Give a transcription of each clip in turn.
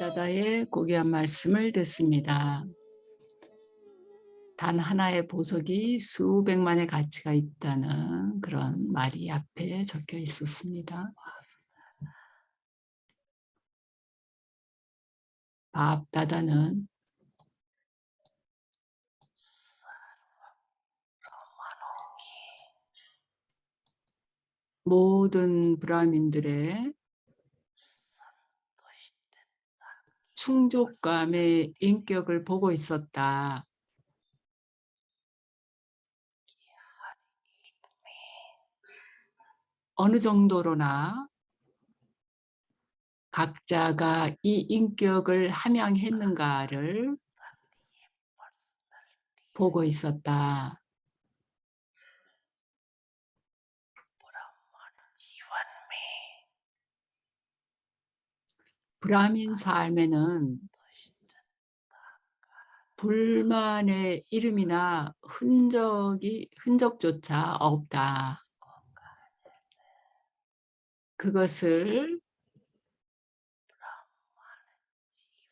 바압다다의 고귀한 말씀을 듣습니다. 단 하나의 보석이 수백만의 가치가 있다는 그런 말이 앞에 적혀 있었습니다. 바압다다는 모든 브라민들의 충족감의 인격을 보고 있었다. 어느 정도로나 각자가 이 인격을 함양했는가를 보고 있었다. 브라민 삶에는 불만의 이름이나 흔적조차 없다. 그것을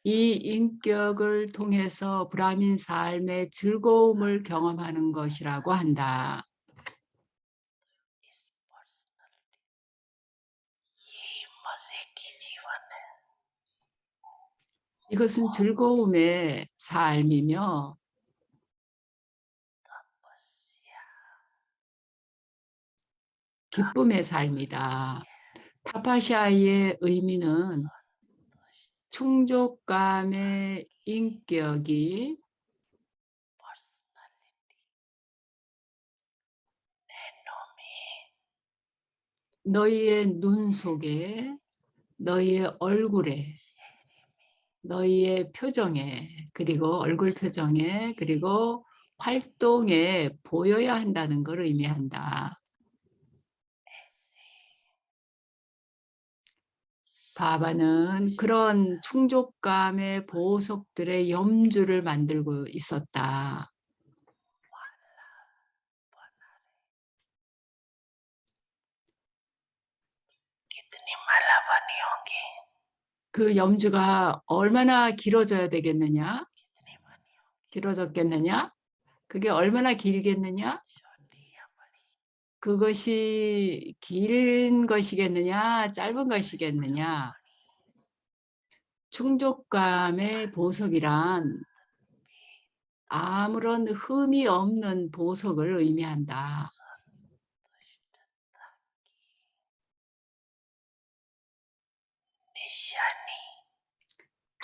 이 인격을 통해서 브라민 삶의 즐거움을 경험하는 것이라고 한다. 이것은 즐거움의 삶이며 기쁨의 삶이다. 타파샤의 의미는 충족감의 인격이 너희의 눈 속에, 너희의 얼굴에, 너희의 표정에, 그리고 얼굴 표정에, 그리고 활동에 보여야 한다는 걸 의미한다. 바바는 그런 충족감의 보석들의 염주를 만들고 있었다. 그 염주가 얼마나 길어져야 되겠느냐? 길어졌겠느냐? 그게 얼마나 길겠느냐? 그것이 긴 것이겠느냐? 짧은 것이겠느냐? 충족감의 보석이란 아무런 흠이 없는 보석을 의미한다.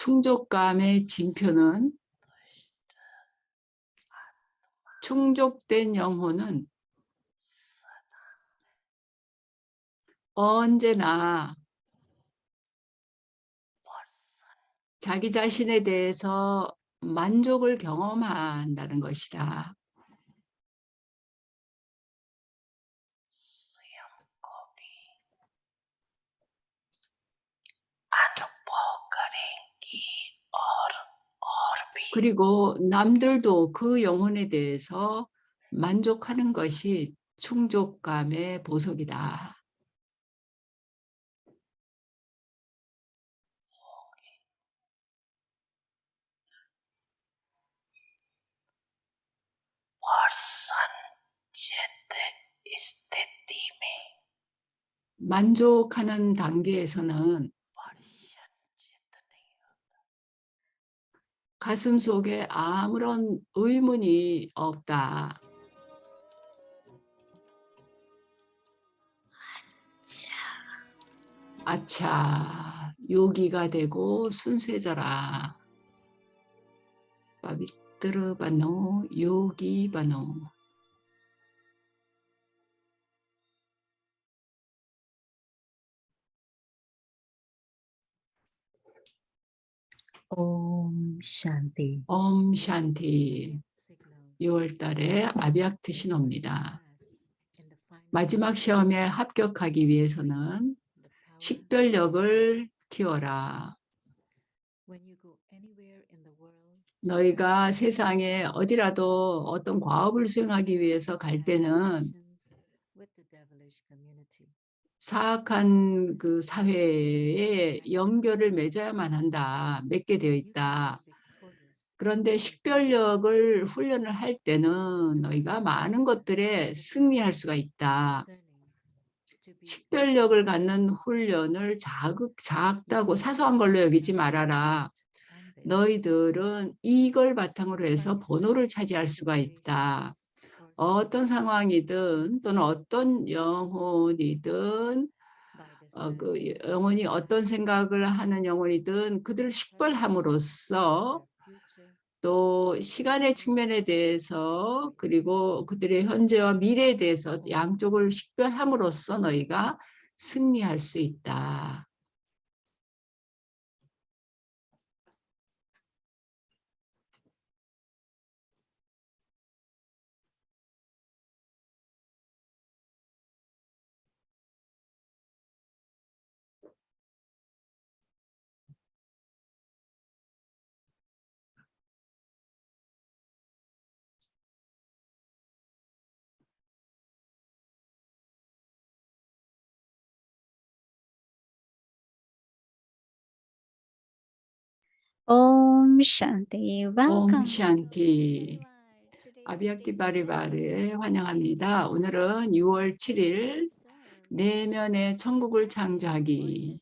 충족감의 징표는 충족된 영혼은 언제나 자기 자신에 대해서 만족을 경험한다는 것이다. 그리고 남들도 그 영혼에 대해서 만족하는 것이 충족감의 보석이다. 만족하는 단계에서는 가슴 속에 아무런 의문이 없다. 아차, 요기가 되고 순수해져라. 바비트르바노 요기바노. 옴 샨티. 옴 샨티. 6월 달에 아비약트 신호입니다. 마지막 시험에 합격하기 위해서는 식별력을 키워라. 너희가 세상에 어디라도 어떤 과업을 수행하기 위해서 갈 때는 사악한 그 사회에 연결을 맺어야만 한다. 맺게 되어 있다. 그런데 식별력을 훈련을 할 때는 너희가 많은 것들에 승리할 수가 있다. 식별력을 갖는 훈련을 작다고 사소한 걸로 여기지 말아라. 너희들은 이걸 바탕으로 해서 번호를 차지할 수가 있다. 어떤 상황이든 또는 어떤 영혼이든 그 영혼이 어떤 생각을 하는 영혼이든 그들을 식별함으로써 또 시간의 측면에 대해서 그리고 그들의 현재와 미래에 대해서 양쪽을 식별함으로써 너희가 승리할 수 있다. Om Shanti. 옴 Welcome. 샤ንቲ. 아비약티 바리바르에 환영합니다. 오늘은 6월 7일 내면의 천국을 창조하기.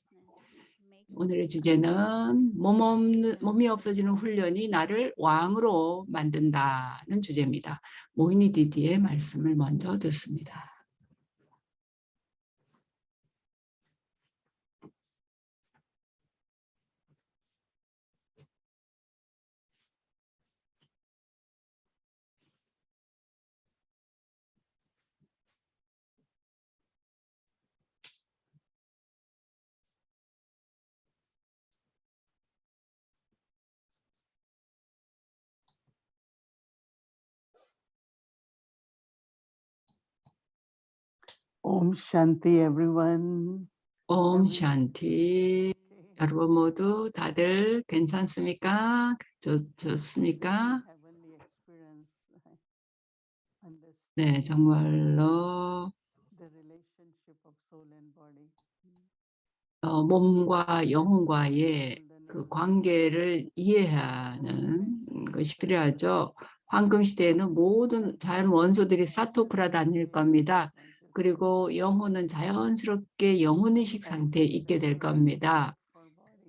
오늘의 주제는 몸이 없어지는 훈련이 나를 왕으로 만든다는 주제입니다. 모히니 디디의 말씀을 먼저 듣습니다. Om Shanti, everyone. 옴 샤ንቲ. 여러분 모두 다들 괜찮습니까? 좋습니까? Heavenly experience. 네, 정말로 The relationship of soul and body. 몸과 영혼과의 그 관계를 이해하는 것이 필요하죠. 황금 시대에는 모든 자연 원소들이 사토프라 다닐 겁니다. 그리고 영혼은 자연스럽게 영혼의식 상태에 있게 될 겁니다.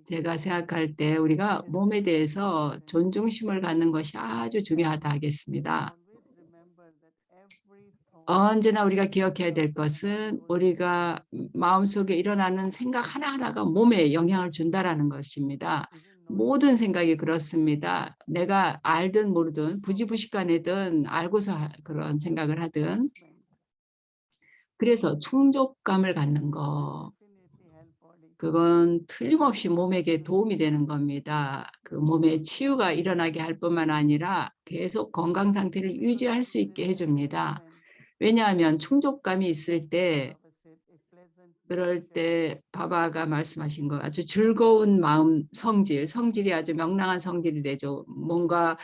제가 생각할 때 우리가 몸에 대해서 존중심을 갖는 것이 아주 중요하다 하겠습니다. 언제나 우리가 기억해야 될 것은 우리가 마음속에 일어나는 생각 하나하나가 몸에 영향을 준다는 것입니다. 모든 생각이 그렇습니다. 내가 알든 모르든 부지부식간에든 알고서 그런 생각을 하든 그래서 충족감을 갖는 거 그건 틀림없이 몸에게 도움이 되는 겁니다. 그 몸의 치유가 일어나게 할 뿐만 아니라 계속 건강 상태를 유지할 수 있게 해줍니다. 왜냐하면 충족감이 있을 때 그럴 때 바바가 말씀하신 거 아주 즐거운 마음 성질이 아주 명랑한 성질이 되죠. 뭔가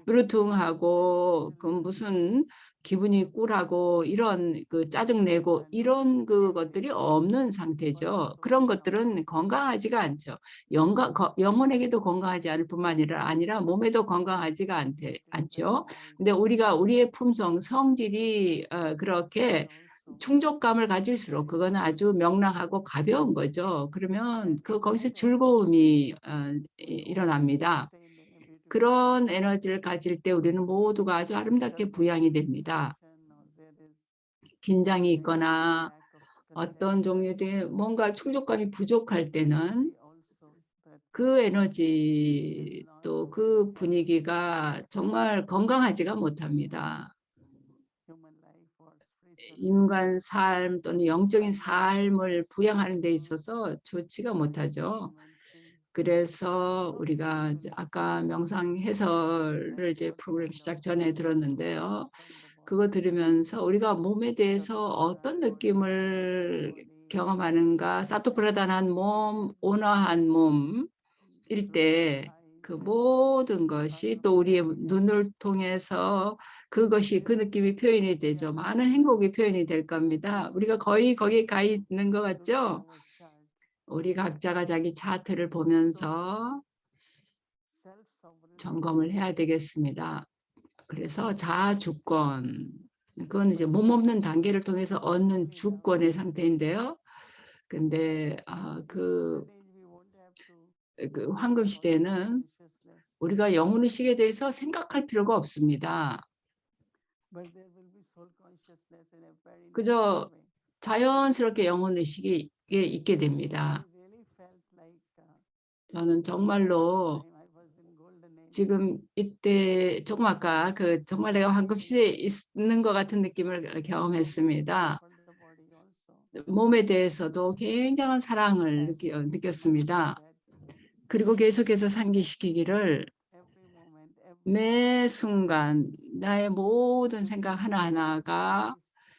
뾰루퉁하고 그 무슨 기분이 꿀하고 이런 그 짜증내고 이런 그것들이 없는 상태죠. 그런 것들은 건강하지가 않죠. 영혼에게도 건강하지 않을 뿐만 아니라 몸에도 건강하지가 않죠. 근데 우리가 우리의 품성, 성질이 그렇게 충족감을 가질수록 그거는 아주 명랑하고 가벼운 거죠. 그러면 거기서 즐거움이 일어납니다. 그런 에너지를 가질 때 우리는 모두가 아주 아름답게 부양이 됩니다. 긴장이 있거나 어떤 종류의 뭔가 충족감이 부족할 때는 그 에너지 또 그 분위기가 정말 건강하지가 못합니다. 인간 삶 또는 영적인 삶을 부양하는 데 있어서 좋지가 못하죠. 그래서 우리가 이제 아까 명상 해설을 이제 프로그램 시작 전에 들었는데요. 그거 들으면서 우리가 몸에 대해서 어떤 느낌을 경험하는가, 사토프라단한 몸, 온화한 몸일 때 그 모든 것이 또 우리의 눈을 통해서 그것이 그 느낌이 표현이 되죠. 많은 행복이 표현이 될 겁니다. 우리가 거의 거기에 가 있는 것 같죠? 우리 각자가 자기 차트를 보면서 점검을 해야 되겠습니다. 그래서 자아주권, 그건 이제 몸 없는 단계를 통해서 얻는 주권의 상태인데요. 근데 그 황금 시대에는 우리가 영혼의 시계에 대해서 생각할 필요가 없습니다. 그저 자연스럽게 영혼의 시계에 있게 됩니다. 저는 정말로 지금 이때 조금 아까 정말 내가 황금 시대에 있는 것 같은 느낌을 경험했습니다. 몸에 대해서도 굉장한 사랑을 느꼈습니다. 그리고 계속해서 상기시키기를 매 순간 나의 모든 생각 하나하나가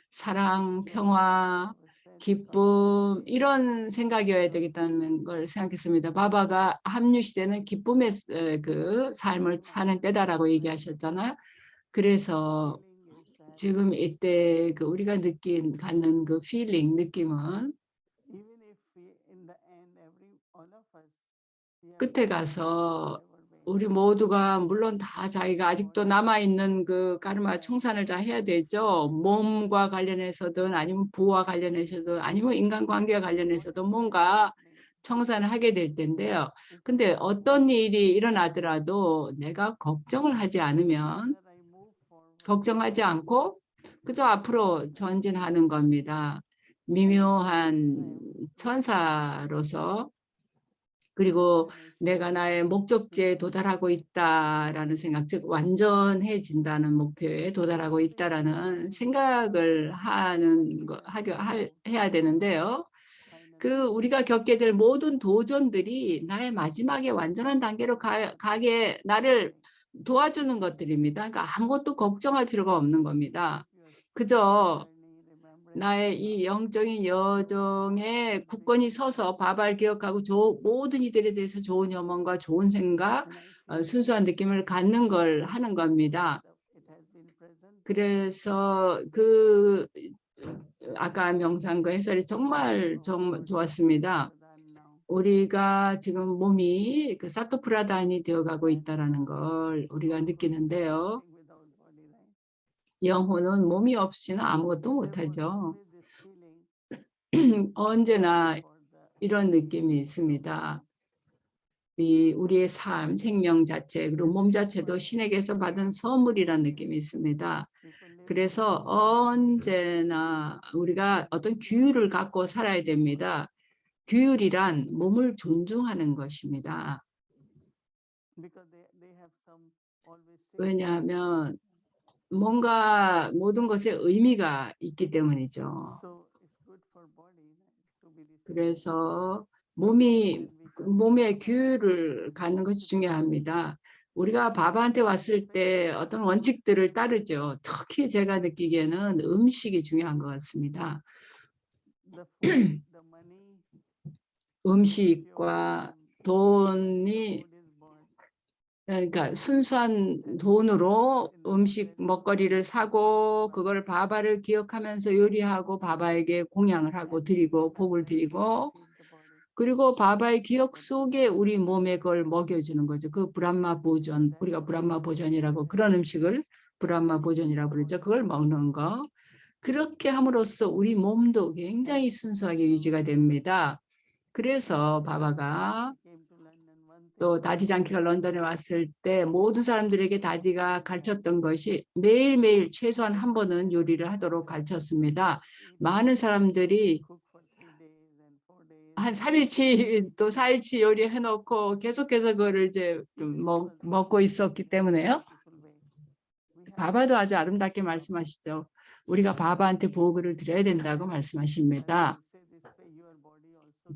사랑, 평화, 기쁨 이런 생각이어야 되겠다는 걸 생각했습니다. 바바가 합류 시대는 기쁨의 그 삶을 사는 때다라고 얘기하셨잖아요. 그래서 지금 이때 그 우리가 갖는 그 느낌은 끝에 가서 우리 모두가 물론 다 자기가 아직도 남아있는 그 카르마 청산을 다 해야 되죠. 몸과 관련해서든 아니면 부와 관련해서든 아니면 인간관계와 관련해서도 뭔가 청산을 하게 될 텐데요. 근데 어떤 일이 일어나더라도 내가 걱정을 하지 않으면 걱정하지 않고 그저 앞으로 전진하는 겁니다. 미묘한 천사로서 그리고 내가 나의 목적지에 도달하고 있다라는 생각, 즉 완전해진다는 목표에 도달하고 있다라는 생각을 해야 되는데요. 그 우리가 겪게 될 모든 도전들이 나의 마지막에 완전한 단계로 가게 나를 도와주는 것들입니다. 그러니까 아무것도 걱정할 필요가 없는 겁니다. 그저 나의 이 영적인 여정에 굳건히 서서 바바를 기억하고 모든 이들에 대해서 좋은 염원과 좋은 생각, 순수한 느낌을 갖는 걸 하는 겁니다. 그래서 아까 명상과 해설이 정말 좋았습니다. 우리가 지금 몸이 그 사토프라단이 되어가고 있다는 걸 우리가 느끼는데요. 영혼은 몸이 없이는 아무것도 못하죠. 언제나 이런 느낌이 있습니다. 우리의 삶, 생명 자체, 그리고 몸 자체도 신에게서 받은 선물이라는 느낌이 있습니다. 그래서 언제나 우리가 어떤 규율을 갖고 살아야 됩니다. 규율이란 몸을 존중하는 것입니다. 왜냐하면 뭔가 모든 것에 의미가 있기 때문이죠. 그래서 몸의 규율을 갖는 것이 중요합니다. 우리가 바바한테 왔을 때 어떤 원칙들을 따르죠. 특히 제가 느끼기에는 음식이 중요한 것 같습니다. 음식과 돈이 그러니까 순수한 돈으로 음식 먹거리를 사고 그걸 바바를 기억하면서 요리하고 바바에게 공양을 하고 드리고 복을 드리고 그리고 바바의 기억 속에 우리 몸에 그걸 먹여주는 거죠. 그 브람마 보전, 우리가 브람마 보전이라고 그런 음식을 브람마 보전이라고 부르죠. 그걸 먹는 거. 그렇게 함으로써 우리 몸도 굉장히 순수하게 유지가 됩니다. 그래서 바바가 또 다디 장키가 런던에 왔을 때 모든 사람들에게 다디가 가르쳤던 것이 매일매일 최소한 한 번은 요리를 하도록 가르쳤습니다. 많은 사람들이 한 3일치 또 4일치 요리해 놓고 계속해서 그거를 이제 먹고 있었기 때문에요. 바바도 아주 아름답게 말씀하시죠. 우리가 바바한테 보고를 드려야 된다고 말씀하십니다.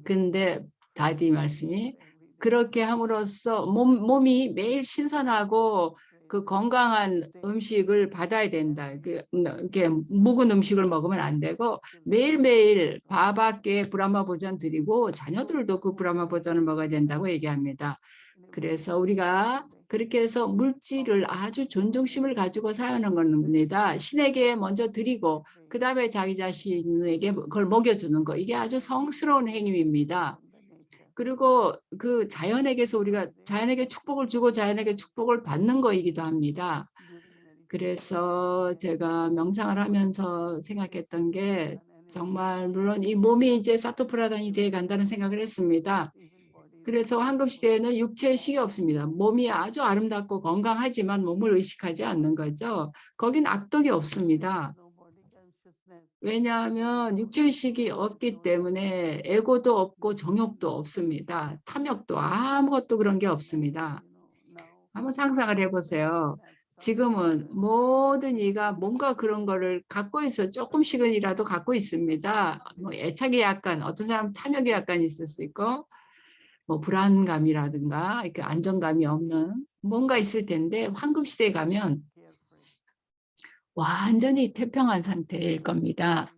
근데 다디 말씀이 그렇게 함으로써 몸이 매일 신선하고 그 건강한 음식을 받아야 된다. 이렇게 묵은 음식을 먹으면 안 되고 매일매일 바바께 브라마 보전 드리고 자녀들도 그 브라마 보전을 먹어야 된다고 얘기합니다. 그래서 우리가 그렇게 해서 물질을 아주 존중심을 가지고 사용하는 겁니다. 신에게 먼저 드리고 그 다음에 자기 자신에게 그걸 먹여주는 거. 이게 아주 성스러운 행위입니다. 그리고 그 자연에게서 우리가 자연에게 축복을 주고 자연에게 축복을 받는 거이기도 합니다. 그래서 제가 명상을 하면서 생각했던 게 정말 물론 이 몸이 이제 사토프라단이 되어 간다는 생각을 했습니다. 그래서 황급시대에는 육체의 식이 없습니다. 몸이 아주 아름답고 건강하지만 몸을 의식하지 않는 거죠. 거긴 악독이 없습니다. 왜냐하면 육체의식이 없기 때문에 에고도 없고 정욕도 없습니다. 탐욕도 아무것도 그런 게 없습니다. 한번 상상을 해보세요. 지금은 모든 이가 뭔가 그런 거를 갖고 있어. 조금씩은이라도 갖고 있습니다. 뭐 애착이 약간, 어떤 사람은 탐욕이 약간 있을 수 있고 뭐 불안감이라든가 이렇게 안정감이 없는 뭔가 있을 텐데 황금시대에 가면 완전히 태평한 상태일 겁니다.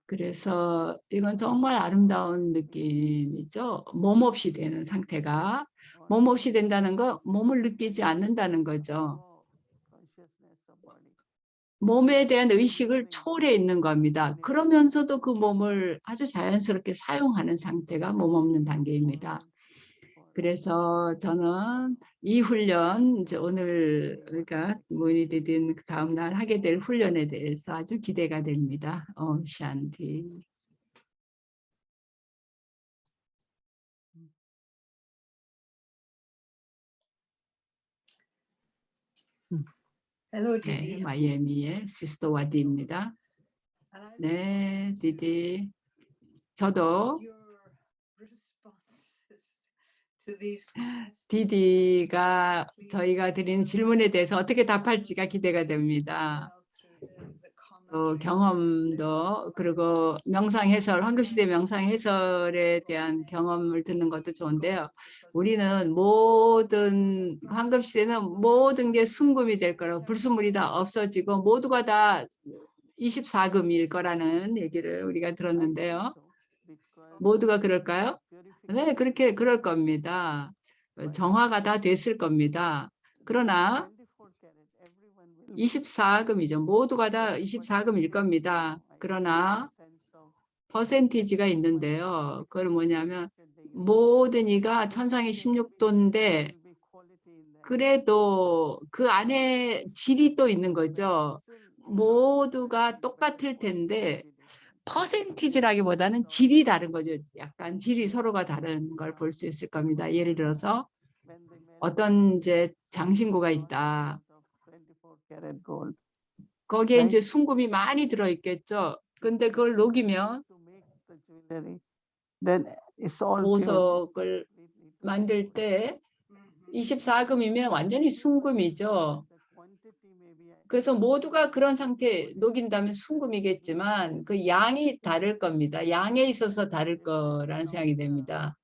그래서 이건 정말 아름다운 느낌이죠. 몸 없이 되는 상태가. 몸 없이 된다는 거 몸을 느끼지 않는다는 거죠. 몸에 대한 의식을 초월해 있는 겁니다. 그러면서도 그 몸을 아주 자연스럽게 사용하는 상태가 몸 없는 단계입니다. 그래서 저는 이 훈련, 이제 오늘 그러니까 모인이 되든 그 다음 날 하게 될 훈련에 대해서 아주 기대가 됩니다. 샨티. Hello, 네, Didi. 마이애미의 시스터 와디입니다. 네, 디디. 저도 Your responses to these questions 디디가 please 저희가 드리는 질문에 대해서 어떻게 답할지가 기대가 됩니다. 또 경험도 그리고 명상 해설, 황급시대 명상 해설에 대한 경험을 듣는 것도 좋은데요. 우리는 모든 황급시대는 모든 게 순금이 될 거라고 불순물이 다 없어지고 모두가 다 24금일 거라는 얘기를 우리가 들었는데요. 모두가 그럴까요? 네, 그렇게 그럴 겁니다. 정화가 다 됐을 겁니다. 그러나 24금이죠. 모두가 다 24금일 겁니다. 그러나 퍼센티지가 있는데요. 그건 뭐냐면 모든 이가 천상의 16도인데 그래도 그 안에 질이 또 있는 거죠. 모두가 똑같을 텐데 퍼센티지라기보다는 질이 다른 거죠. 약간 질이 서로가 다른 걸 볼 수 있을 겁니다. 예를 들어서 어떤 이제 장신구가 있다. 거기에 이제 순금이 많이 들어있겠죠. 근데 그걸 녹이면 보석을 만들 때 24금이면 완전히 순금이죠. 그래서 모두가 그런 상태에 녹인다면 순금이겠지만 그 양이 다를 겁니다. 양에 있어서 다를 거라는 생각이 됩니다.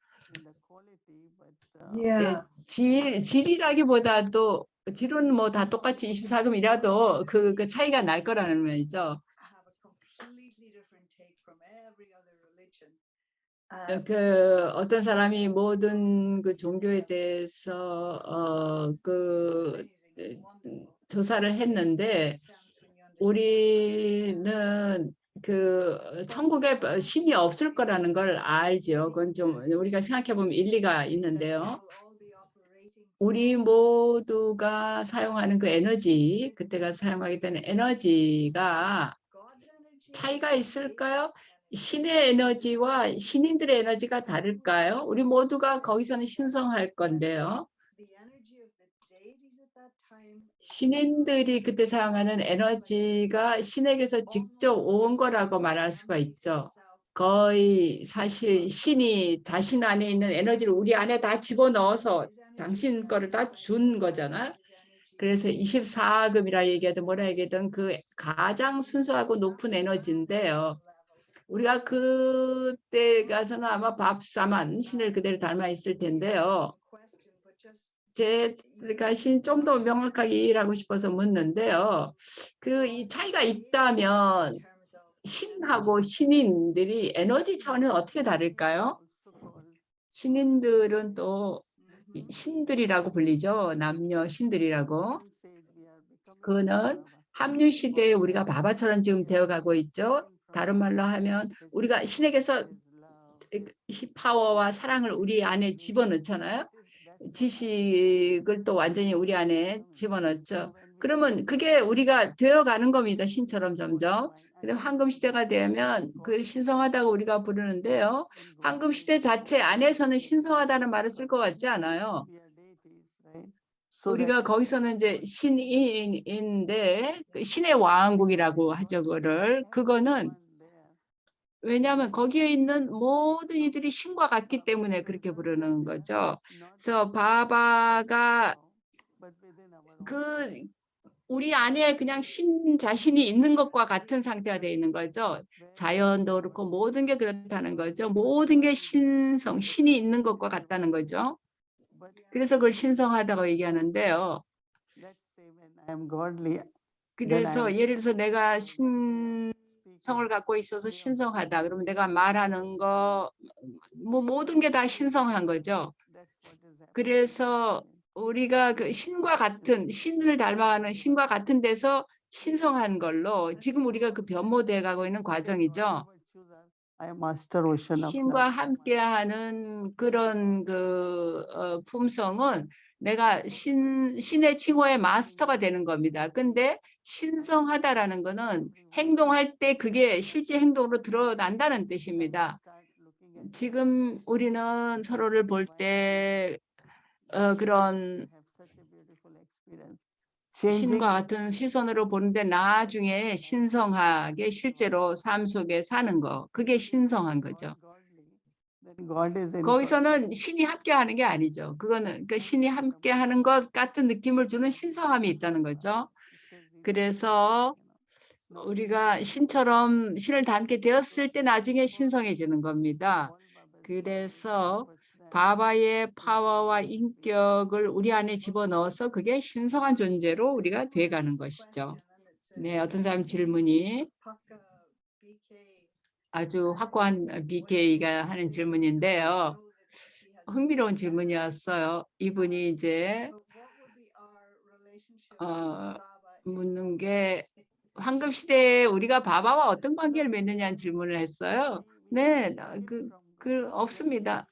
Yeah. 질이라기보다도 질은 뭐 다 똑같이 24금이라도 그 차이가 날 거라는 말이죠. have a completely different take from every other religion. 그 어떤 사람이 모든 그 종교에 대해서 그 조사를 했는데 우리는 그 천국에 신이 없을 거라는 걸 알죠. 그건 좀 우리가 생각해 보면 일리가 있는데요. 우리 모두가 사용하는 그 에너지, 그때가 사용하게 되는 에너지가 차이가 있을까요? 신의 에너지와 신인들의 에너지가 다를까요? 우리 모두가 거기서는 신성할 건데요. 신인들이 그때 사용하는 에너지가 신에게서 직접 온 거라고 말할 수가 있죠. 거의 사실 신이 자신 안에 있는 에너지를 우리 안에 다 집어넣어서 당신 거를 다 준 거잖아요. 그래서 24금이라 얘기하든 뭐라 얘기하든 그 가장 순수하고 높은 에너지인데요. 우리가 그때 가서는 아마 밥사만 신을 그대로 닮아 있을 텐데요. 제가 좀 더 명확하게 이해를 하고 싶어서 묻는데요. 그 이 차이가 있다면 신하고 신인들이 에너지 차원은 어떻게 다를까요? 신인들은 또 신들이라고 불리죠. 남녀 신들이라고. 그거는 합류 시대에 우리가 바바처럼 지금 되어가고 있죠. 다른 말로 하면 우리가 신에게서 파워와 사랑을 우리 안에 집어넣잖아요. 지식을 또 완전히 우리 안에 집어넣죠. 그러면 그게 우리가 되어가는 겁니다. 신처럼 점점. 근데 황금 시대가 되면 그걸 신성하다고 우리가 부르는데요. 황금 시대 자체 안에서는 신성하다는 말을 쓸 것 같지 않아요. 우리가 거기서는 이제 신인인데 신의 왕국이라고 하죠. 그거는 왜냐하면 거기에 있는 모든 이들이 신과 같기 때문에 그렇게 부르는 거죠. 그래서 바바가 그 우리 안에 그냥 신 자신이 있는 것과 같은 상태가 되어 있는 거죠. 자연도 그렇고 모든 게 그렇다는 거죠. 모든 게 신이 있는 것과 같다는 거죠. 그래서 그걸 신성하다고 얘기하는데요. 그래서 예를 들어서 내가 신성을 갖고 있어서 신성하다. 그러면 내가 말하는 거, 뭐 모든 게 다 신성한 거죠. 그래서 우리가 그 신과 같은 신을 닮아가는 신과 같은 데서 신성한 걸로 지금 우리가 그 변모돼 가고 있는 과정이죠. 신과 함께하는 그런 품성은 내가 신의 칭호의 마스터가 되는 겁니다. 근데 신성하다라는 거는 행동할 때 그게 실제 행동으로 드러난다는 뜻입니다. 지금 우리는 서로를 볼 때 그런 신과 같은 시선으로 보는데 나중에 신성하게 실제로 삶 속에 사는 거, 그게 신성한 거죠. 거기서는 신이 함께하는 게 아니죠. 그거는 그 신이 함께하는 것 같은 느낌을 주는 신성함이 있다는 거죠. 그래서 우리가 신처럼 신을 닮게 되었을 때 나중에 신성해지는 겁니다. 그래서 바바의 파워와 인격을 우리 안에 집어넣어서 그게 신성한 존재로 우리가 돼가는 것이죠. 네, 어떤 사람 질문이 아주 확고한 BK가 하는 질문인데요. 흥미로운 질문이었어요. 이분이 이제 묻는 게 황금 시대에 우리가 바바와 어떤 관계를 맺느냐는 질문을 했어요. 네, 없습니다.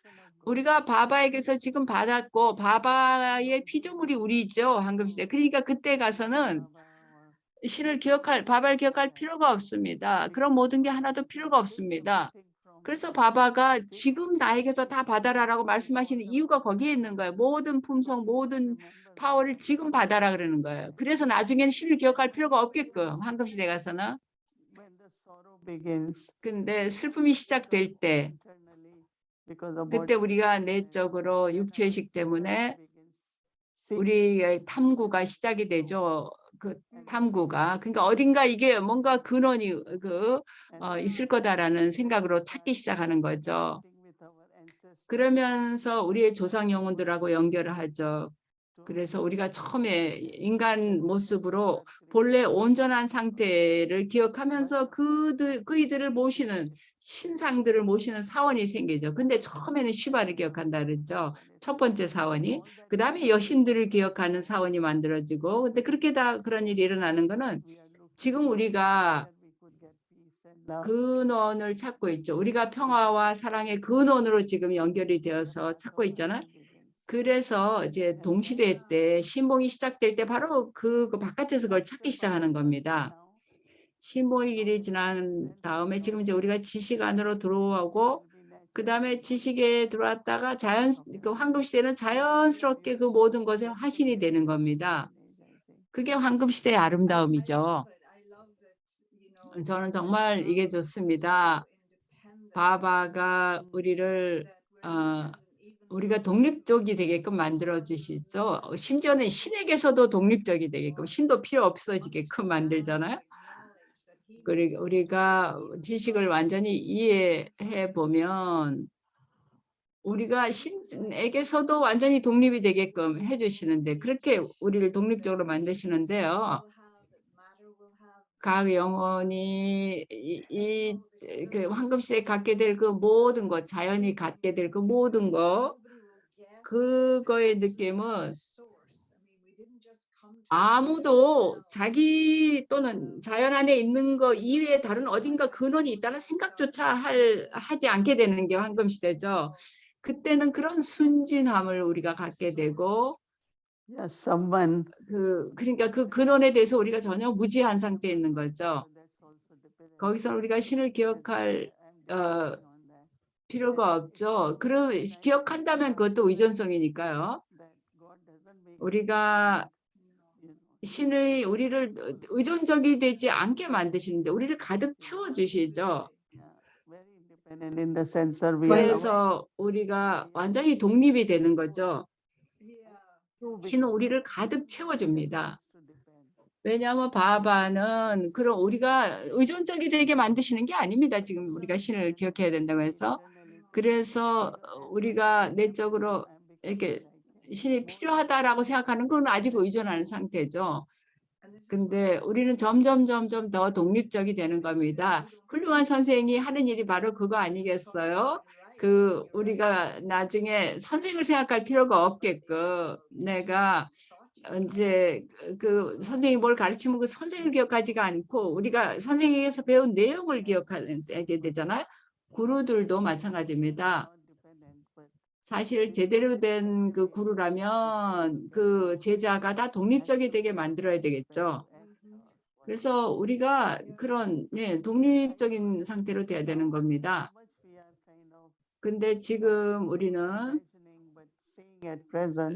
우리가 바바에게서 지금 받았고 바바의 피조물이 우리죠. 황금 시대. 그러니까 그때 가서는 바바를 기억할 필요가 없습니다. 그런 모든 게 하나도 필요가 없습니다. 그래서 바바가 지금 나에게서 다 받아라라고 말씀하시는 이유가 거기에 있는 거예요. 모든 품성, 모든 파워를 지금 받아라 그러는 거예요. 그래서 나중에는 신을 기억할 필요가 없게끔 황금시대 가서는. 근데 슬픔이 시작될 때 그때 우리가 내적으로 육체의식 때문에 우리의 탐구가 시작이 되죠. 그 탐구가. 그러니까 어딘가 이게 뭔가 근원이 있을 거다라는 생각으로 찾기 시작하는 거죠. 그러면서 우리의 조상 영혼들하고 연결을 하죠. 그래서 우리가 처음에 인간 모습으로 본래 온전한 상태를 기억하면서 그이들을 모시는 신상들을 모시는 사원이 생기죠. 근데 처음에는 시바를 기억한다 그랬죠. 첫 번째 사원이. 그 다음에 여신들을 기억하는 사원이 만들어지고 근데 그렇게 다 그런 일이 일어나는 거는 지금 우리가 근원을 찾고 있죠. 우리가 평화와 사랑의 근원으로 지금 연결이 되어서 찾고 있잖아요. 그래서 이제 동시대 때 신봉이 시작될 때 바로 그 바깥에서 그걸 찾기 시작하는 겁니다. 신봉의 길이 지난 다음에 지금 이제 우리가 지식 안으로 들어오고 그 다음에 지식에 들어왔다가 그 황금시대는 자연스럽게 그 모든 것에 화신이 되는 겁니다. 그게 황금시대의 아름다움이죠. 저는 정말 이게 좋습니다. 바바가 우리가 독립적이 되게끔 만들어 주시죠. 심지어는 신에게서도 독립적이 되게끔 신도 필요 없어지게끔 만들잖아요. 그리고 우리가 지식을 완전히 이해해 보면 우리가 신에게서도 완전히 독립이 되게끔 해주시는데 그렇게 우리를 독립적으로 만드시는데요. 각 영혼이 그 황금시대에 갖게 될 그 모든 것, 자연이 갖게 될 그 모든 것, 그거의 느낌은 아무도 자기 또는 자연 안에 있는 거 이외에 다른 어딘가 근원이 있다는 생각조차 하지 않게 되는 게 황금시대죠. 그때는 그런 순진함을 우리가 갖게 되고 Yes, someone. 그러니까 그 근원에 대해서 우리가 전혀 무지한 상태에 있는 거죠. 거기서 우리가 신을 기억할 필요가 없죠. 그럼 기억한다면 그것도 의존성이니까요. 우리가 신의 우리를 의존적이 되지 않게 만드시는데 우리를 가득 채워주시죠. 그래서 우리가 완전히 독립이 되는 거죠. 신은 우리를 가득 채워줍니다. 왜냐하면 바바는 그런 우리가 의존적이 되게 만드시는 게 아닙니다. 지금 우리가 신을 기억해야 된다고 해서. 그래서 우리가 내적으로 이렇게 신이 필요하다라고 생각하는 건 아직 의존하는 상태죠. 근데 우리는 점점 더 독립적이 되는 겁니다. 훌륭한 선생이 하는 일이 바로 그거 아니겠어요? 우리가 나중에 선생을 생각할 필요가 없게끔 내가 이제 그 선생이 뭘 가르치면 그 선생을 기억하지가 않고 우리가 선생에게서 배운 내용을 기억하게 되잖아요. 구루들도 마찬가지입니다. 사실 제대로 된 그 구루라면 그 제자가 다 독립적이 되게 만들어야 되겠죠. 그래서 우리가 그런 독립적인 상태로 돼야 되는 겁니다. 근데 지금 우리는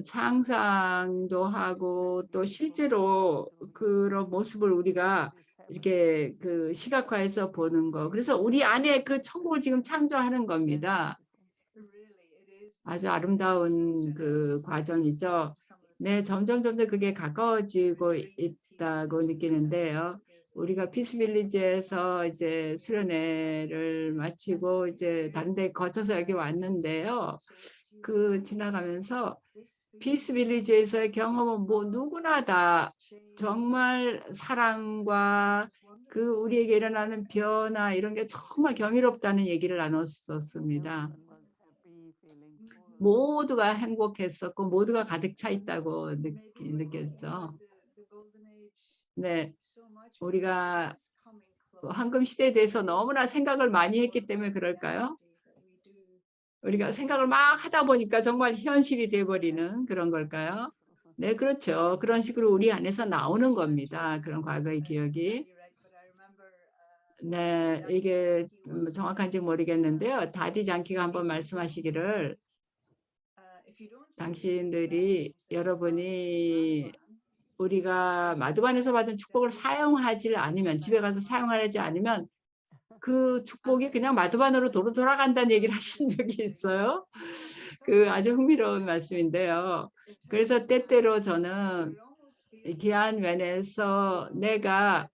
상상도 하고 또 실제로 그런 모습을 우리가 이렇게 그 시각화해서 보는 거. 그래서 우리 안에 그 천국을 지금 창조하는 겁니다. 아주 아름다운 그 과정이죠. 네, 점점 그게 가까워지고 있다고 느끼는데요. 우리가 피스빌리지에서 이제 수련회를 마치고 이제 다른 데 거쳐서 여기 왔는데요. 지나가면서 피스빌리지에서의 경험은 뭐 누구나 다 정말 사랑과 우리에게 일어나는 변화 이런 게 정말 경이롭다는 얘기를 나눴었습니다. 모두가 행복했었고 모두가 가득 차 있다고 느꼈죠. 네, 우리가 황금 시대에 대해서 너무나 생각을 많이 했기 때문에 그럴까요? 우리가 생각을 막 하다 보니까 정말 현실이 돼버리는 그런 걸까요? 네, 그렇죠. 그런 식으로 우리 안에서 나오는 겁니다. 그런 과거의 기억이. 네, 이게 정확한지 모르겠는데요. 다디 장키가 한번 말씀하시기를 여러분이 우리가 마두반에서 받은 축복을 사용하지 않으면 집에 가서 사용하지 않으면 그 축복이 그냥 마두반으로 돌아간다는 얘기를 하신 적이 있어요. 아주 흥미로운 말씀인데요. 그래서 때때로 저는 귀한 면에서 내가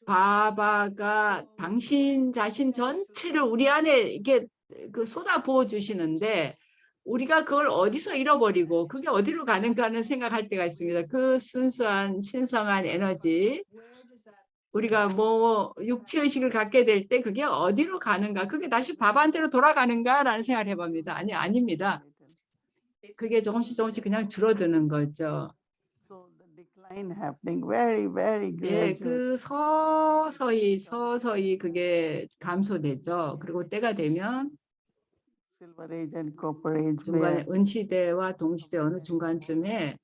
바바가 당신 자신 전체를 우리 안에 이렇게 쏟아부어 주시는데 우리가 그걸 어디서 잃어버리고 그게 어디로 가는가 하는 생각할 때가 있습니다. 그 순수한 신성한 에너지 우리가 뭐 육체의식을 갖게 될 때 그게 어디로 가는가 그게 다시 바바한테로 돌아가는가라는 생각을 해봅니다. 아닙니다. 그게 조금씩 그냥 줄어드는 거죠. 예, 서서히 그게 감소되죠. 그리고 때가 되면 중간에 은시대와 동시대 어느 중간쯤에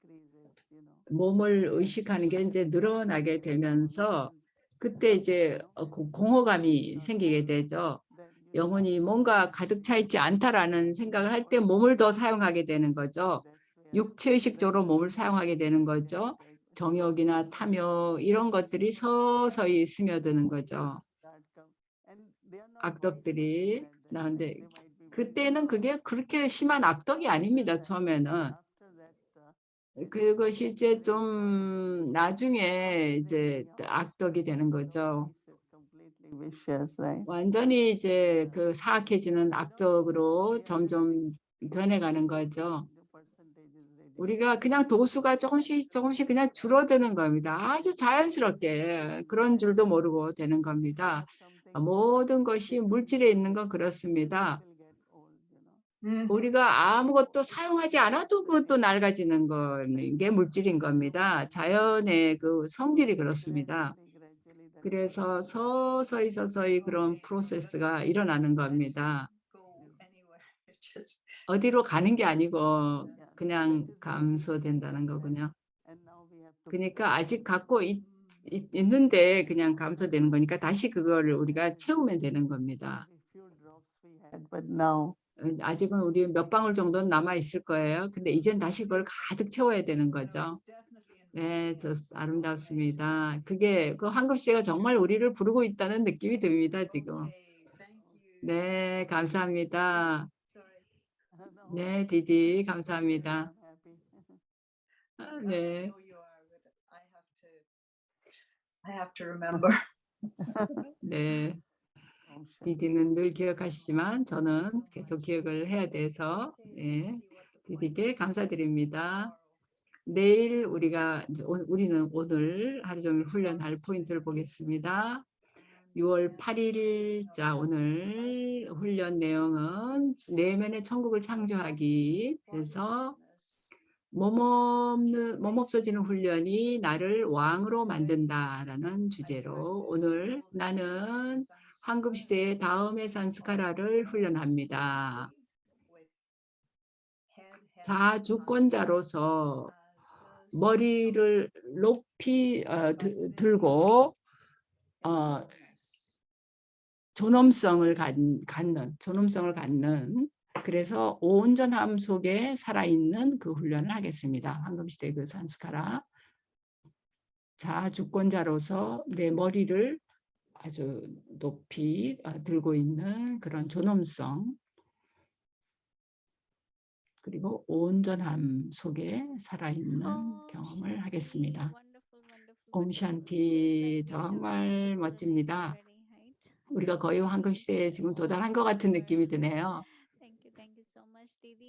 몸을 의식하는 게 이제 늘어나게 되면서 그때 이제 공허감이 생기게 되죠. 영혼이 뭔가 가득 차 있지 않다라는 생각을 할 때 몸을 더 사용하게 되는 거죠. 육체의식적으로 몸을 사용하게 되는 거죠. 정욕이나 탐욕 이런 것들이 서서히 스며드는 거죠. 악덕들이 나는데 그때는 그게 그렇게 심한 악덕이 아닙니다. 처음에는. 그것이 이제 좀 나중에 이제 악덕이 되는 거죠. 완전히 이제 사악해지는 악덕으로 점점 변해가는 거죠. 우리가 그냥 도수가 조금씩 그냥 줄어드는 겁니다. 아주 자연스럽게 그런 줄도 모르고 되는 겁니다. 모든 것이 물질에 있는 건 그렇습니다. will get old, you know. Mhm. 우리가 아무것도 사용하지 않아도 그것도 낡아지는 게 물질인 겁니다. 자연의 그 성질이 그렇습니다. Gradually that 그래서 서서히 그런 프로세스가 일어나는 겁니다. Go anywhere. It just 어디로 가는 게 아니고 Yeah, 그냥 that is 감소된다는 거군요. and now we have to 그러니까 아직 갖고 있는데 그냥 감소되는 거니까 다시 그거를 우리가 채우면 되는 겁니다. only few drops we had, but now 아직은 우리 몇 방울 정도는 남아 있을 거예요. 근데 이젠 다시 그걸 가득 채워야 되는 거죠. 네, 저 아름답습니다. 그게 그 황금 시대가 정말 우리를 부르고 있다는 느낌이 듭니다, 지금. 네, 감사합니다. 네, 디디 감사합니다. 아, 네. I have to remember. 네. 디디는 늘 기억하시지만 저는 계속 기억을 해야 돼서 네, 디디께 감사드립니다. 내일 우리는 오늘 하루 종일 훈련할 포인트를 보겠습니다. 6월 8일 자 오늘 훈련 내용은 내면의 천국을 창조하기. 그래서 몸 없어지는 훈련이 나를 왕으로 만든다라는 주제로 오늘 나는 황금시대의 다음의 산스카라를 훈련합니다. 자주권자로서 머리를 높이 들고 존엄성을 갖는 그래서 온전함 속에 살아있는 그 훈련을 하겠습니다. 황금시대 그 산스카라. 자주권자로서 내 머리를 아주 높이 들고 있는 그런 존엄성 그리고 온전함 속에 살아있는 경험을 하겠습니다. 옴샨티 정말 멋집니다. 우리가 거의 황금시대에 지금 도달한 것 같은 느낌이 드네요.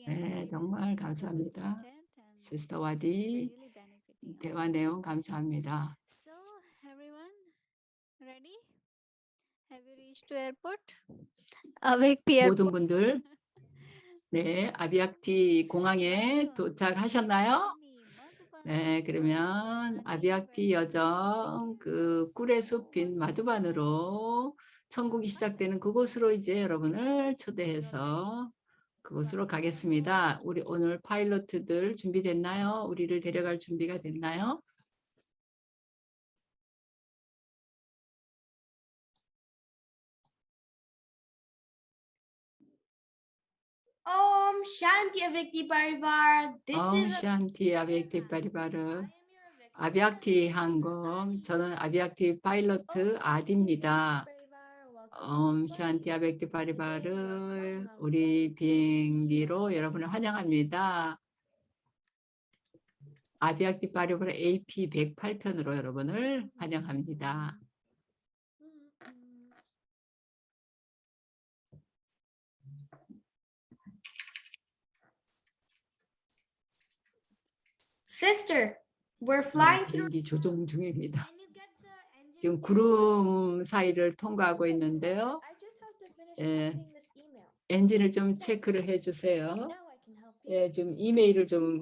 네, 정말 감사합니다. 시스터 와디 대화 내용 감사합니다. 모든 분들 네, 아비약티 공항에 도착하셨나요? 네, 그러면 아비약티 여정 그 꿀의 숲인 마두반으로 천국이 시작되는 그곳으로 이제 여러분을 초대해서 그곳으로 가겠습니다. 우리 오늘 파일럿들 준비됐나요? 우리를 데려갈 준비가 됐나요? Om Shanti Avyakti Parivar. This is 샤ንቲ 아비약티 파리바르 아비약티 항공 저는 아비약티 파일럿 아디입니다. 샤ንቲ 아비약티 파리바르 우리 비행기로 여러분을 환영합니다. 아비약티 파리바르 AP 108편으로 여러분을 환영합니다. sister. We're flying through. 비행기 조종 중입니다. Can you get the engine? 지금 구름 사이를 통과하고 있는데요. I just have to finish 예, typing this email. 엔진을 좀 체크를 해주세요. Now I can help you. 예, 지금 이메일을 좀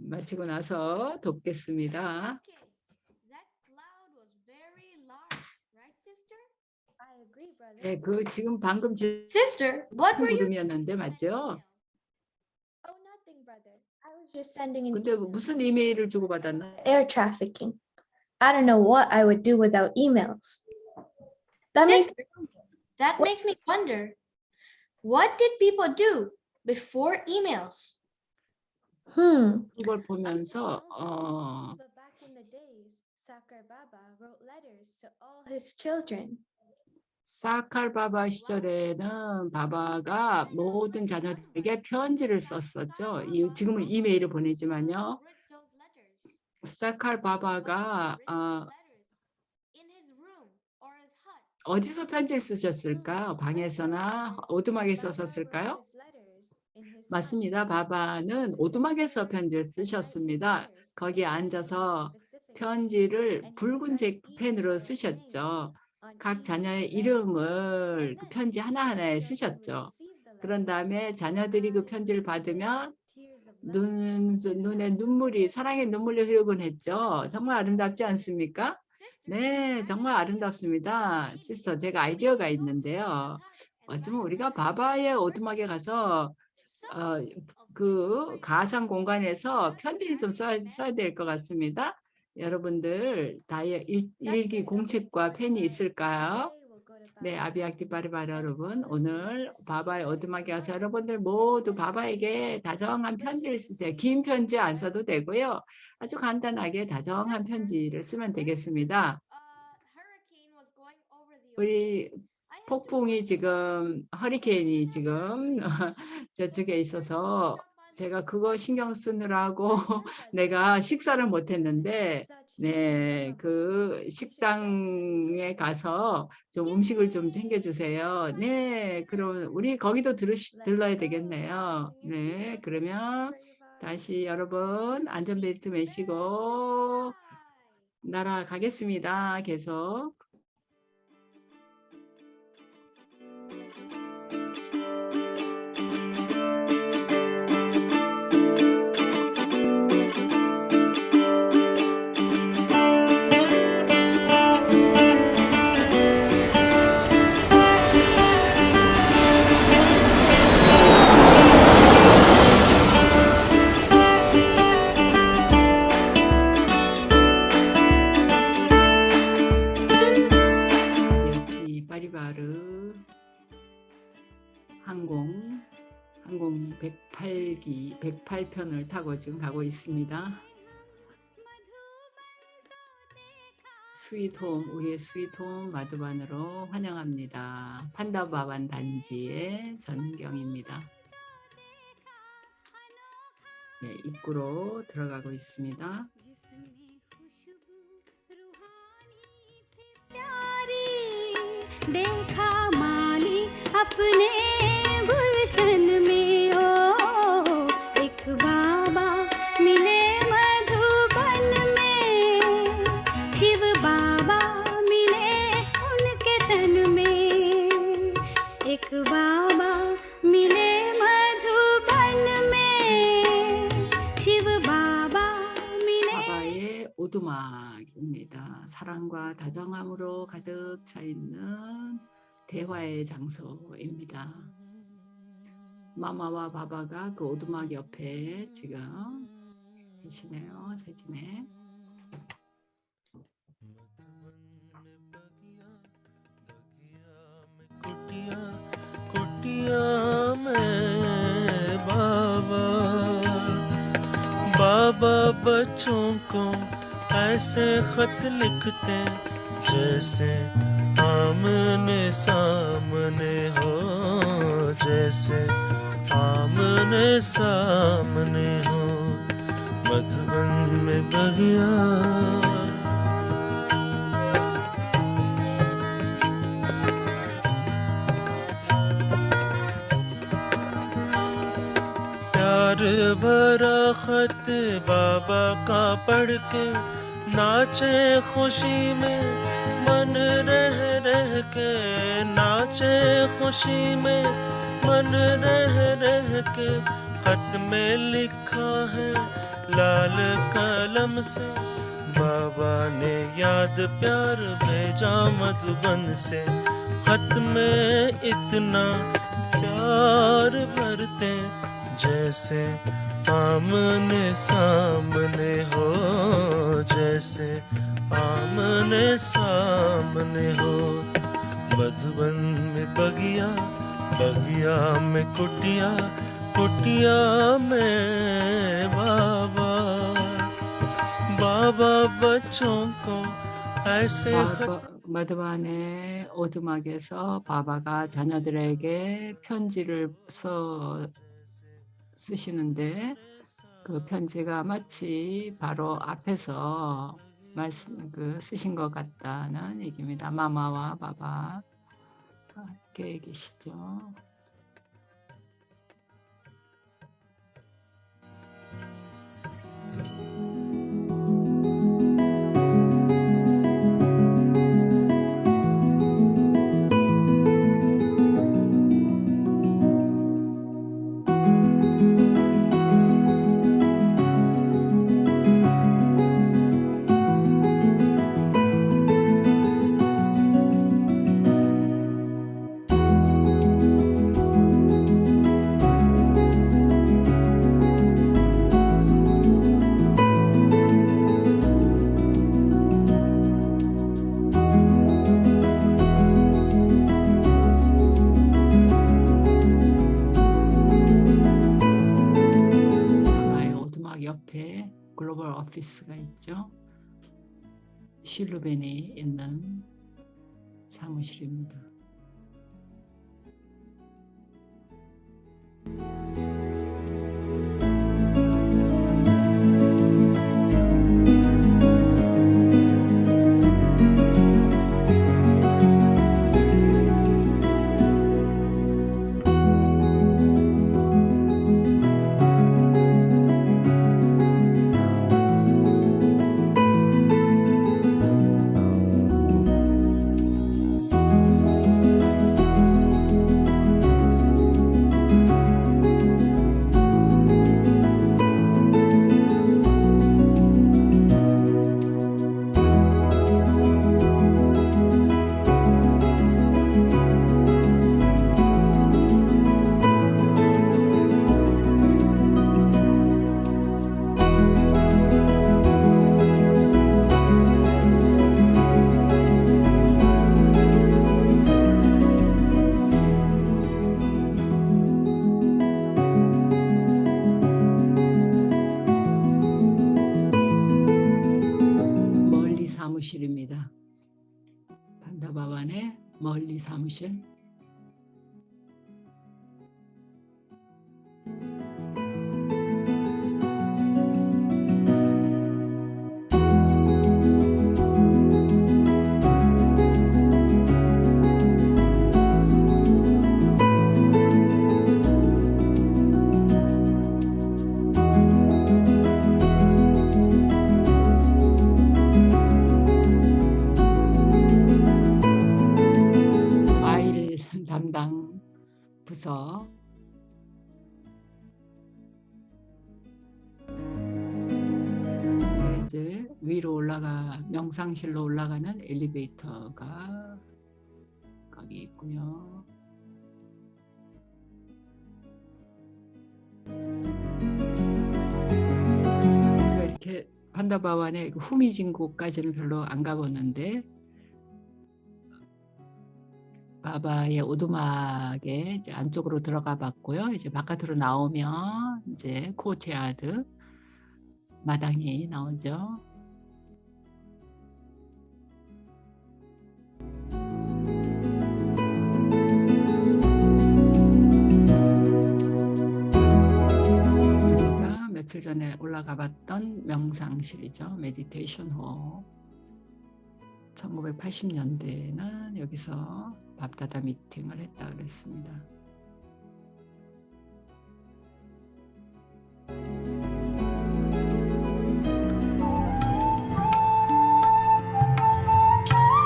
마치고 나서 돕겠습니다. Okay. That cloud was very large, right, sister? I agree, brother. 예, 그 지금 방금 Sister, what were you? 구름이었는데 맞죠? Oh, nothing, brother. I was just sending an 근데 무슨 이메일을 주고받았나? air trafficking. I don't know what I would do without emails. That makes me wonder. What did people do before emails? 그걸 보면서 But back in the days, Sakar Baba wrote letters to all his children. 사칼바바 시절에는 바바가 모든 자녀들에게 편지를 썼었죠. 지금은 이메일을 보내지만요. 사칼바바가 어디서 편지를 쓰셨을까요? 방에서나 오두막에서 썼을까요? 맞습니다. 바바는 오두막에서 편지를 쓰셨습니다. 거기에 앉아서 편지를 붉은색 펜으로 쓰셨죠. 각 자녀의 이름을 그 편지 하나하나에 쓰셨죠. 그런 다음에 자녀들이 그 편지를 받으면 눈에 눈물이 사랑의 눈물이 흐르곤 했죠. 정말 아름답지 않습니까? 네, 정말 아름답습니다. 시스터, 제가 아이디어가 있는데요. 어쩌면 우리가 바바의 오두막에 가서 그 가상 공간에서 편지를 좀 써야 될 것 같습니다. 여러분들 일기 공책과 펜이 있을까요? 네, 아비약티 바리바리 여러분, 오늘 바바의 오두막에 가서 여러분들 모두 바바에게 다정한 편지를 쓰세요. 긴 편지 안 써도 되고요. 아주 간단하게 다정한 편지를 쓰면 되겠습니다. 우리 폭풍이 지금 허리케인이 지금 저쪽에 있어서 제가 그거 신경 쓰느라고 내가 식사를 못했는데 네, 그 식당에 가서 좀 음식을 좀 챙겨주세요. 네, 그럼 우리 거기도 들러야 되겠네요. 네, 그러면 다시 여러분 안전벨트 매시고 날아가겠습니다. 계속. 파리바르 항공 108기 108편을 타고 지금 가고 있습니다. 스위트홈, 우리의 스위트홈 마두반으로 환영합니다. 판다바반 단지의 전경입니다. 네, 입구로 들어가고 있습니다. देखा माली अपने गुलशन में ओ एक बाबा मिले मधुबन में शिव बाबा मिले उनके तन में एक बाबा मिले मधुबन में शिव बाबा मिले 바바의 오두막입니다. 사랑과 다정함으로 가득 차 있는 대화의 장소입니다. 마마와 바바가 그 오두막 옆에 지금 계시네요. 사진에. बाबा बच्चों को ऐसे खत लिखते जैसे आमने सामने हो, जैसे आमने सामने हो, मधुबन में बगिया प्यार भरा खत बाबा का पढ़ के नाचे खुशी में मन रह रह के, नाचे खुशी में मन रह रह के। खत में लिखा है लाल कलम से, बाबा ने याद प्यार भेजा मधुबन से। खत में इतना प्यार भरते जैसे आमने सामने हो, जैसे आमने सामने हो। मधुबन में बगिया, बगिया में कुटिया, कुटिया में बाबा। बाबा बच्चों को ऐसे 마드반의 오두막에서 바바가 자녀들에게 편지를 쓰시는데 그 편지가 마치 바로 앞에서 쓰신 것 같다는 얘기입니다. 마마와 바바가 함께 계시죠. 옆에 글로벌 오피스가 있죠. 실루벤에 있는 사무실입니다. 멀리 사무실입니다. 판다바완의 멀리 사무실. 파일 담당 부서. 이제 위로 명상실로 올라가는 엘리베이터가 거기 있고요. 이렇게 판다바완의 후미진고까지는 별로 안 가봤는데 바바의 오두막에 이제 안쪽으로 들어가 봤고요. 이제 바깥으로 나오면 이제 코트야드 마당이 나오죠. 여기가 며칠 전에 올라가 봤던 명상실이죠. 메디테이션 홀. 1980년대에는 여기서 밥다다 미팅을 했다 그랬습니다.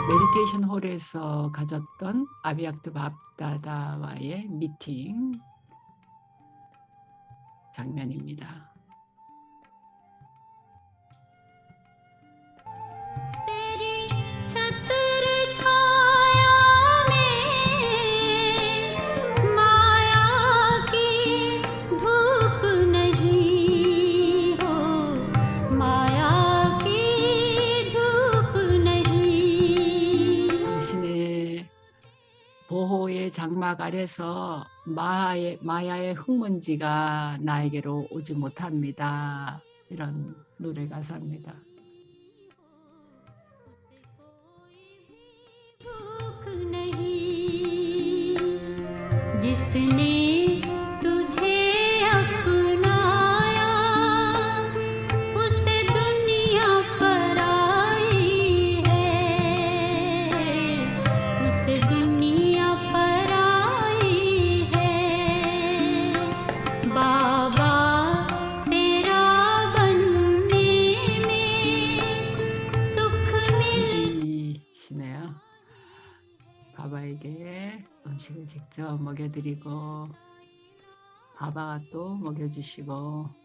메디테이션 홀에서 가졌던 아비약트 밥다다와의 미팅 장면입니다. 보호의 장막 아래서 마야의 흙먼지가 나에게로 오지 못합니다. 이런 노래 가사입니다. 바바에게 음식을 직접 먹여드리고 바바가 또 먹여주시고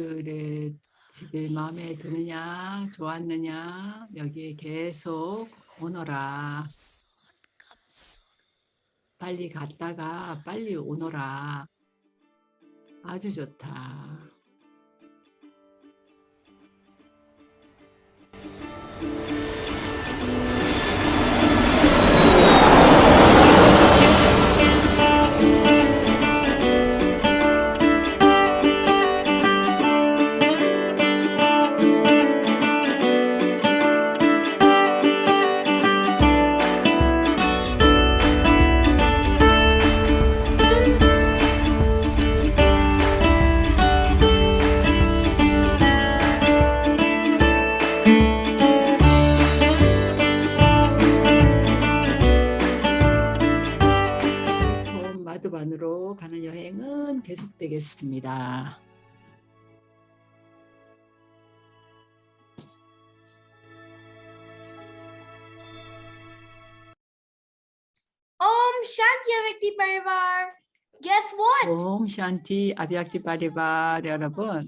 아이들의 집이 마음에 드느냐, 좋았느냐, 여기에 계속 오너라. 빨리 갔다가 빨리 오너라. 아주 좋다. 좋은 마두반으로 가는 여행은 계속되겠습니다. Om Shanti Avyakti Parivar. Guess what? 옴 샨티 아비약티 바리바 여러분,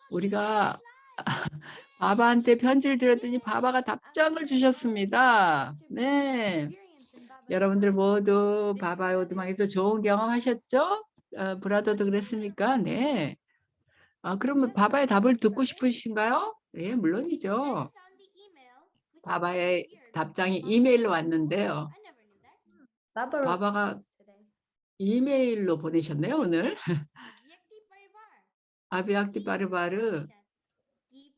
우리가 바바한테 편지를 드렸더니 바바가 답장을 주셨습니다. 네, 여러분들 모두 바바의 오두막에서 좋은 경험하셨죠? 브라더도 그랬습니까? 네. 그러면 바바의 답을 듣고 싶으신가요? 네, 물론이죠. 바바의 답장이 이메일로 왔는데요. 바바가 이메일로 보내셨네요, 오늘. 아비약티 바르바르,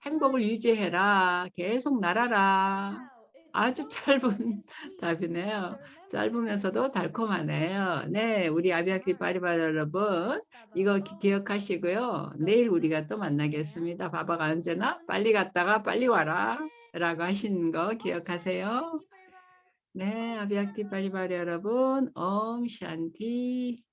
행복을 유지해라, 계속 날아라. 아주 짧은 답이네요. 짧으면서도 달콤하네요. 네, 우리 아비약티 바리바르 여러분, 이거 기억하시고요. 내일 우리가 또 만나겠습니다. 바바가 언제나 빨리 갔다가 빨리 와라 라고 하시는 거 기억하세요. 네, 아비약티 바리바르 여러분, 옴 샨티.